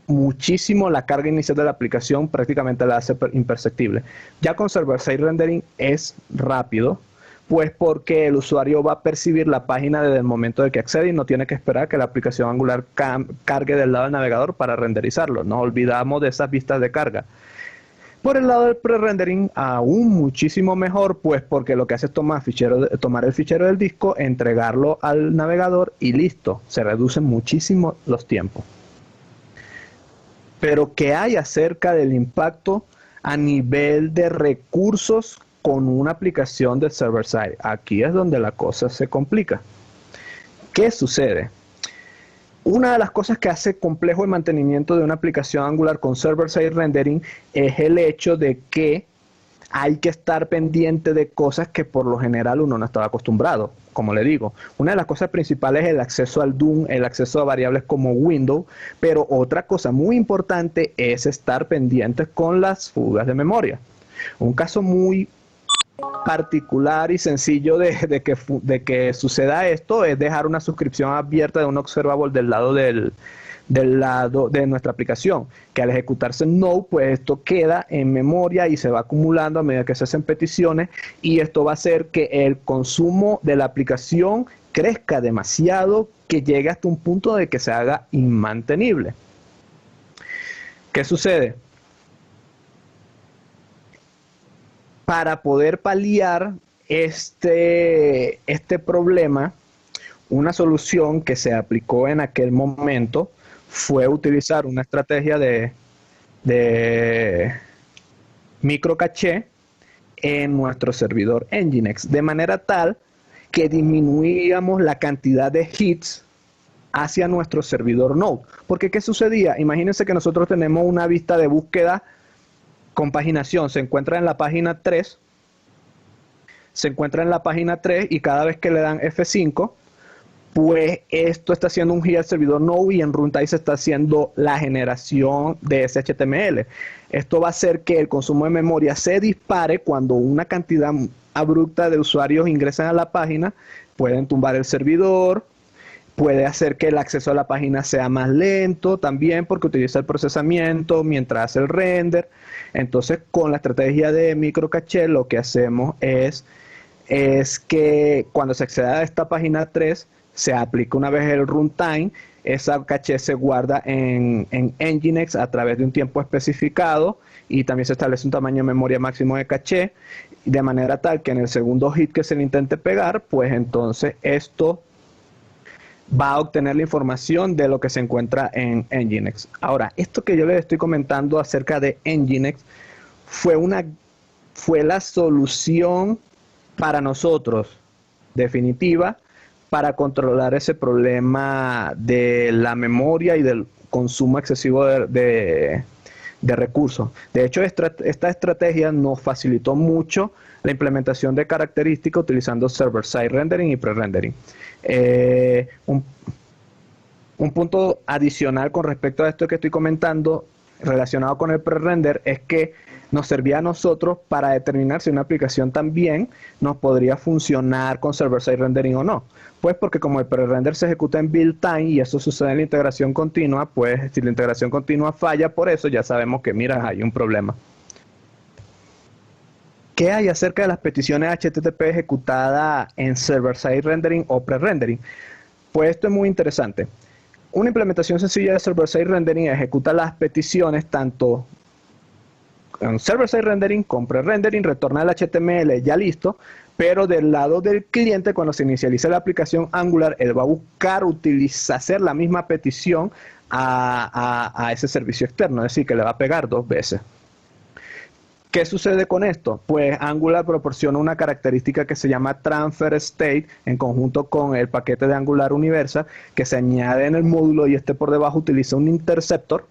muchísimo la carga inicial de la aplicación, prácticamente la hace imperceptible. Ya con server-side rendering es rápido, pues porque el usuario va a percibir la página desde el momento de que accede y no tiene que esperar que la aplicación Angular cargue del lado del navegador para renderizarlo. Nos olvidamos de esas vistas de carga. Por el lado del pre-rendering, aún muchísimo mejor, pues porque lo que hace es tomar el fichero del disco, entregarlo al navegador y listo. Se reducen muchísimo los tiempos. Pero ¿qué hay acerca del impacto a nivel de recursos con una aplicación de server-side? Aquí es donde la cosa se complica. ¿Qué sucede? Una de las cosas que hace complejo el mantenimiento de una aplicación Angular con server-side rendering es el hecho de que hay que estar pendiente de cosas que por lo general uno no estaba acostumbrado. Como le digo, una de las cosas principales es el acceso al DOM, el acceso a variables como window, pero otra cosa muy importante es estar pendientes con las fugas de memoria. Un caso muy particular y sencillo de que suceda esto es dejar una suscripción abierta de un observable del lado de nuestra aplicación, que al ejecutarse Node, pues esto queda en memoria y se va acumulando a medida que se hacen peticiones, y esto va a hacer que el consumo de la aplicación crezca demasiado, que llegue hasta un punto de que se haga inmantenible. ¿Qué sucede? Para poder paliar este problema, una solución que se aplicó en aquel momento fue utilizar una estrategia de microcaché en nuestro servidor Nginx, de manera tal que disminuíamos la cantidad de hits hacia nuestro servidor Node. Porque ¿qué sucedía? Imagínense que nosotros tenemos una vista de búsqueda con paginación, se encuentra en la página 3, y cada vez que le dan F5, pues esto está haciendo un hit al servidor Node y en runtime se está haciendo la generación de ese HTML. Esto va a hacer que el consumo de memoria se dispare cuando una cantidad abrupta de usuarios ingresan a la página, pueden tumbar el servidor, puede hacer que el acceso a la página sea más lento también porque utiliza el procesamiento mientras hace el render. Entonces, con la estrategia de microcaché, lo que hacemos es que cuando se accede a esta página 3, se aplica una vez el runtime, esa caché se guarda en Nginx a través de un tiempo especificado y también se establece un tamaño de memoria máximo de caché, de manera tal que en el segundo hit que se le intente pegar, pues entonces esto va a obtener la información de lo que se encuentra en Nginx. Ahora, esto que yo les estoy comentando acerca de Nginx fue la solución para nosotros definitiva para controlar ese problema de la memoria y del consumo excesivo de recursos. De hecho, esta estrategia nos facilitó mucho la implementación de características utilizando server-side rendering y pre-rendering. Un punto adicional con respecto a esto que estoy comentando relacionado con el pre-render es que nos servía a nosotros para determinar si una aplicación también nos podría funcionar con server-side rendering o no. Pues porque como el pre-render se ejecuta en build time y eso sucede en la integración continua, pues si la integración continua falla por eso, ya sabemos que mira, hay un problema. ¿Qué hay acerca de las peticiones HTTP ejecutadas en server-side rendering o pre-rendering? Pues esto es muy interesante. Una implementación sencilla de server-side rendering ejecuta las peticiones tanto en server-side rendering, con pre-rendering, retorna el HTML ya listo, pero del lado del cliente, cuando se inicializa la aplicación Angular, él va a buscar hacer la misma petición a ese servicio externo, es decir, que le va a pegar 2 veces. ¿Qué sucede con esto? Pues Angular proporciona una característica que se llama Transfer State en conjunto con el paquete de Angular Universal, que se añade en el módulo, y por debajo utiliza un interceptor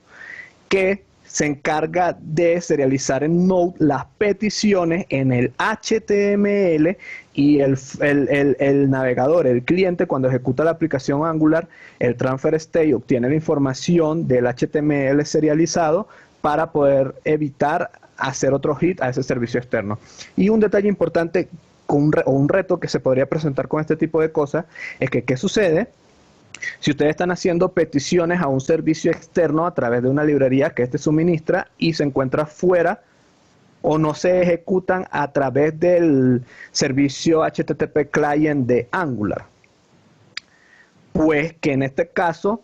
que se encarga de serializar en Node las peticiones en el HTML, y el navegador, el cliente, cuando ejecuta la aplicación Angular, el Transfer State obtiene la información del HTML serializado para poder evitar hacer otro hit a ese servicio externo. Y un detalle importante o un reto que se podría presentar con este tipo de cosas es que, ¿qué sucede si ustedes están haciendo peticiones a un servicio externo a través de una librería que este suministra y se encuentra fuera o no se ejecutan a través del servicio HTTP client de Angular? Pues que en este caso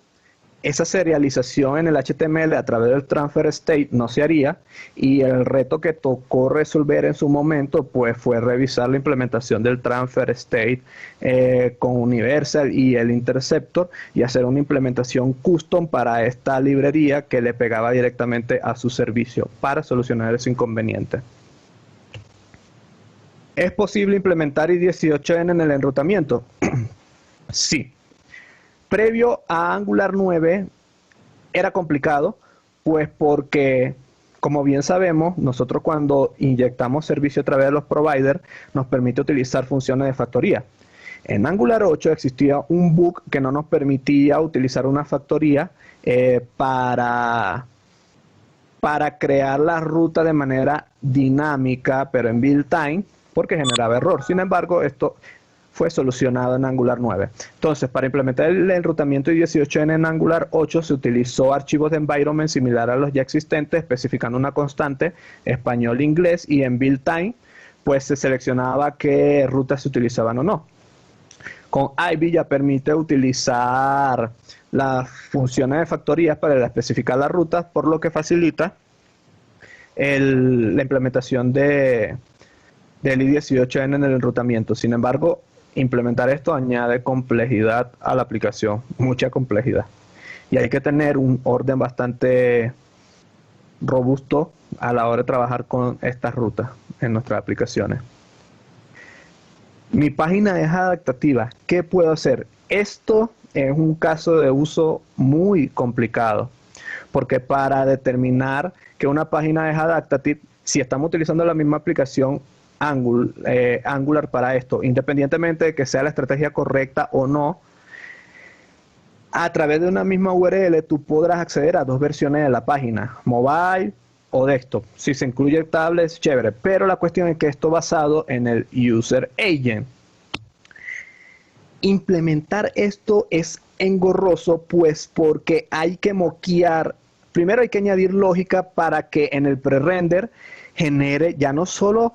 esa serialización en el HTML a través del Transfer State no se haría, y el reto que tocó resolver en su momento pues fue revisar la implementación del Transfer State con Universal y el Interceptor, y hacer una implementación custom para esta librería que le pegaba directamente a su servicio para solucionar ese inconveniente. ¿Es posible implementar i18n en el enrutamiento? Sí. Previo a Angular 9 era complicado, pues porque, como bien sabemos, nosotros cuando inyectamos servicio a través de los providers, nos permite utilizar funciones de factoría. En Angular 8 existía un bug que no nos permitía utilizar una factoría para crear la ruta de manera dinámica, pero en build time, porque generaba error. Sin embargo, esto fue solucionado en Angular 9. Entonces, para implementar el enrutamiento i18n en Angular 8 se utilizó archivos de environment similar a los ya existentes, especificando una constante español-inglés, y en build time pues se seleccionaba qué rutas se utilizaban o no. Con Ivy ya permite utilizar las funciones de factorías para especificar las rutas, por lo que facilita la implementación del i18n en el enrutamiento. Sin embargo, implementar esto añade complejidad a la aplicación, mucha complejidad. Y hay que tener un orden bastante robusto a la hora de trabajar con estas rutas en nuestras aplicaciones. Mi página es adaptativa. ¿Qué puedo hacer? Esto es un caso de uso muy complicado, porque para determinar que una página es adaptative, si estamos utilizando la misma aplicación Angular para esto, independientemente de que sea la estrategia correcta o no, a través de una misma URL tú podrás acceder a 2 versiones de la página, mobile o desktop. Si se incluye tablet es chévere, pero la cuestión es que esto basado en el User Agent. Implementar esto es engorroso, pues porque hay que moquear, primero hay que añadir lógica para que en el pre-render genere ya no solo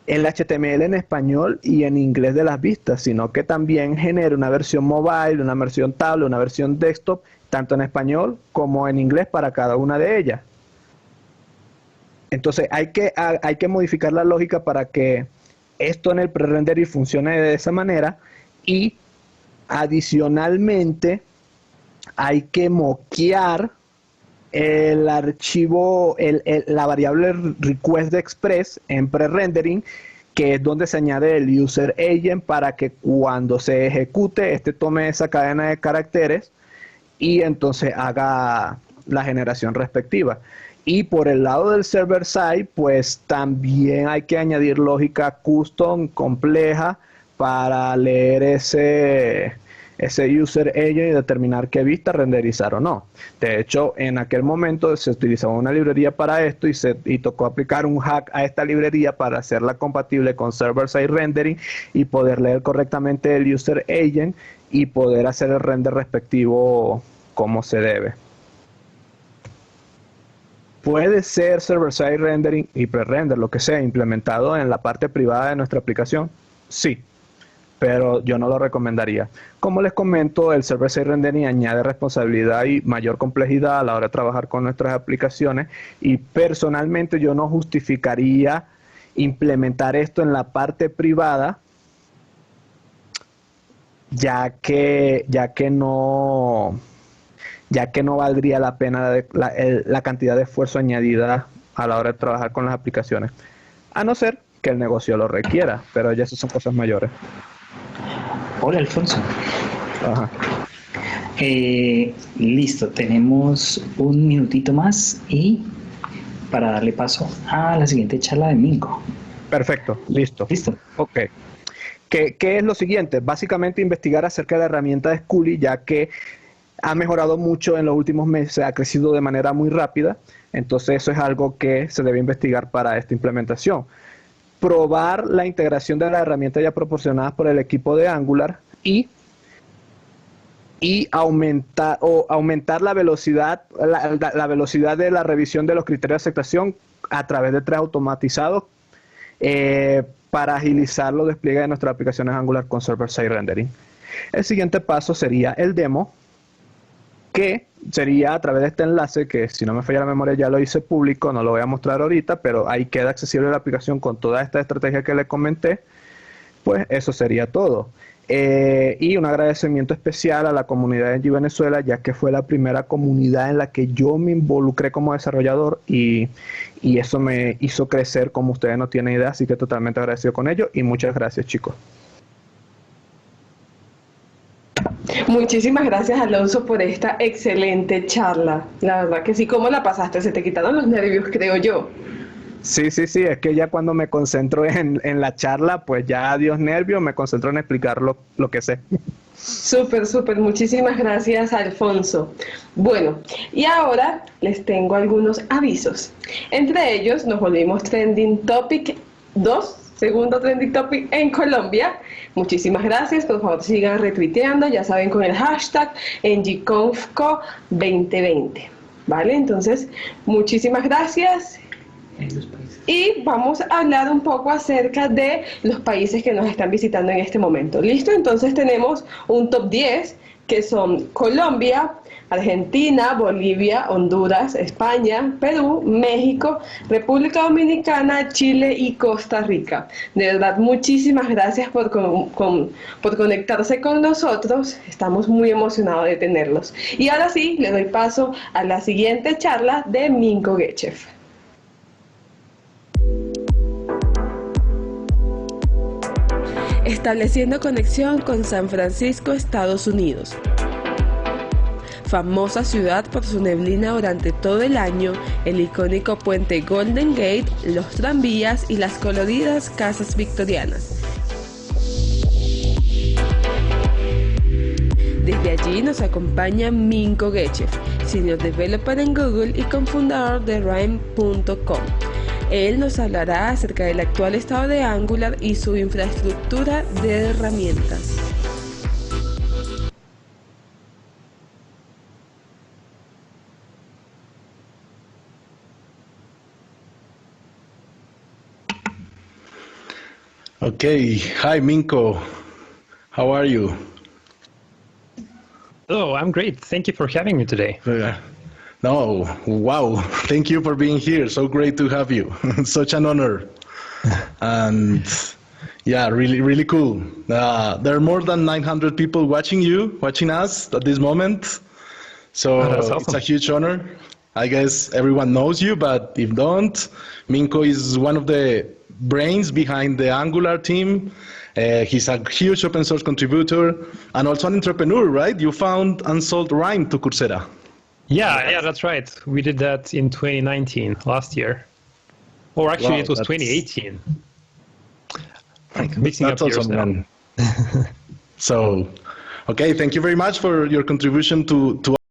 el HTML en español y en inglés de las vistas, sino que también genere una versión mobile, una versión tablet, una versión desktop, tanto en español como en inglés para cada una de ellas. Entonces hay que modificar la lógica para que esto en el pre-render funcione de esa manera, y adicionalmente hay que moquear el archivo, la variable request de express en pre-rendering, que es donde se añade el user agent para que cuando se ejecute este tome esa cadena de caracteres y entonces haga la generación respectiva. Y por el lado del server side, pues también hay que añadir lógica custom compleja para leer ese user agent y determinar qué vista renderizar o no. De hecho, en aquel momento se utilizaba una librería para esto y tocó aplicar un hack a esta librería para hacerla compatible con server-side rendering y poder leer correctamente el user agent y poder hacer el render respectivo como se debe. Puede ser server-side rendering y pre-render, lo que sea, implementado en la parte privada de nuestra aplicación. Sí. pero yo no lo recomendaría. Como les comento, el server-side rendering añade responsabilidad y mayor complejidad a la hora de trabajar con nuestras aplicaciones, y personalmente yo no justificaría implementar esto en la parte privada, ya que no valdría la pena la cantidad de esfuerzo añadida a la hora de trabajar con las aplicaciones, a no ser que el negocio lo requiera, pero ya esas son cosas mayores. Hola, Alfonso. Ajá. Listo, tenemos un minutito más y para darle paso a la siguiente charla de Minko. Perfecto, listo. Listo. Ok. ¿Qué es lo siguiente? Básicamente investigar acerca de la herramienta de Schooly, ya que ha mejorado mucho en los últimos meses, ha crecido de manera muy rápida, entonces eso es algo que se debe investigar para esta implementación. Probar la integración de las herramientas ya proporcionadas por el equipo de Angular y aumentar la velocidad, la velocidad de la revisión de los criterios de aceptación a través de test automatizados para agilizar los despliegues de nuestras aplicaciones Angular con server-side rendering. El siguiente paso sería el demo, que sería a través de este enlace, que si no me falla la memoria ya lo hice público, no lo voy a mostrar ahorita, pero ahí queda accesible la aplicación con toda esta estrategia que le comenté. Pues eso sería todo. Y un agradecimiento especial a la comunidad de NG Venezuela, ya que fue la primera comunidad en la que yo me involucré como desarrollador y eso me hizo crecer como ustedes no tienen idea, así que totalmente agradecido con ello y muchas gracias, chicos. Muchísimas gracias, Alonso, por esta excelente charla. La verdad que sí, ¿cómo la pasaste? Se te quitaron los nervios, creo yo. Sí, es que ya cuando me concentro en la charla, pues ya adiós nervios, me concentro en explicar lo que sé. Súper, muchísimas gracias, Alfonso. Bueno, y ahora les tengo algunos avisos. Entre ellos, nos volvimos Trending Topic 2, segundo Trending Topic en Colombia. Muchísimas gracias, por favor sigan retuiteando, ya saben, con el hashtag ngconfco2020, ¿vale? Entonces, muchísimas gracias. Y vamos a hablar un poco acerca de los países que nos están visitando en este momento. ¿Listo? Entonces tenemos un top 10 que son Colombia, Argentina, Bolivia, Honduras, España, Perú, México, República Dominicana, Chile y Costa Rica. De verdad, muchísimas gracias por conectarse con nosotros. Estamos muy emocionados de tenerlos. Y ahora sí, le doy paso a la siguiente charla de Minko Gechev. Estableciendo conexión con San Francisco, Estados Unidos. Famosa ciudad por su neblina durante todo el año, el icónico puente Golden Gate, los tranvías y las coloridas casas victorianas. Desde allí nos acompaña Minko Gechev, Senior Developer en Google y cofundador de Rime.com. Él nos hablará acerca del actual estado de Angular y su infraestructura de herramientas. Okay, hi Minko, how are you? Oh, I'm great. Thank you for having me today. No, wow, thank you for being here. So great to have you. Such an honor. And yeah, really cool. There are more than 900 people watching us at this moment. So awesome. It's a huge honor. I guess everyone knows you, but if don't, Minko is one of the brains behind the Angular team. He's a huge open source contributor and also an entrepreneur, right? You found and sold Rime to Coursera. Yeah, that's right. We did that in 2019, last year. Or actually, Wow, it was that's 2018. That's awesome, man. So, okay, thank you very much for your contribution to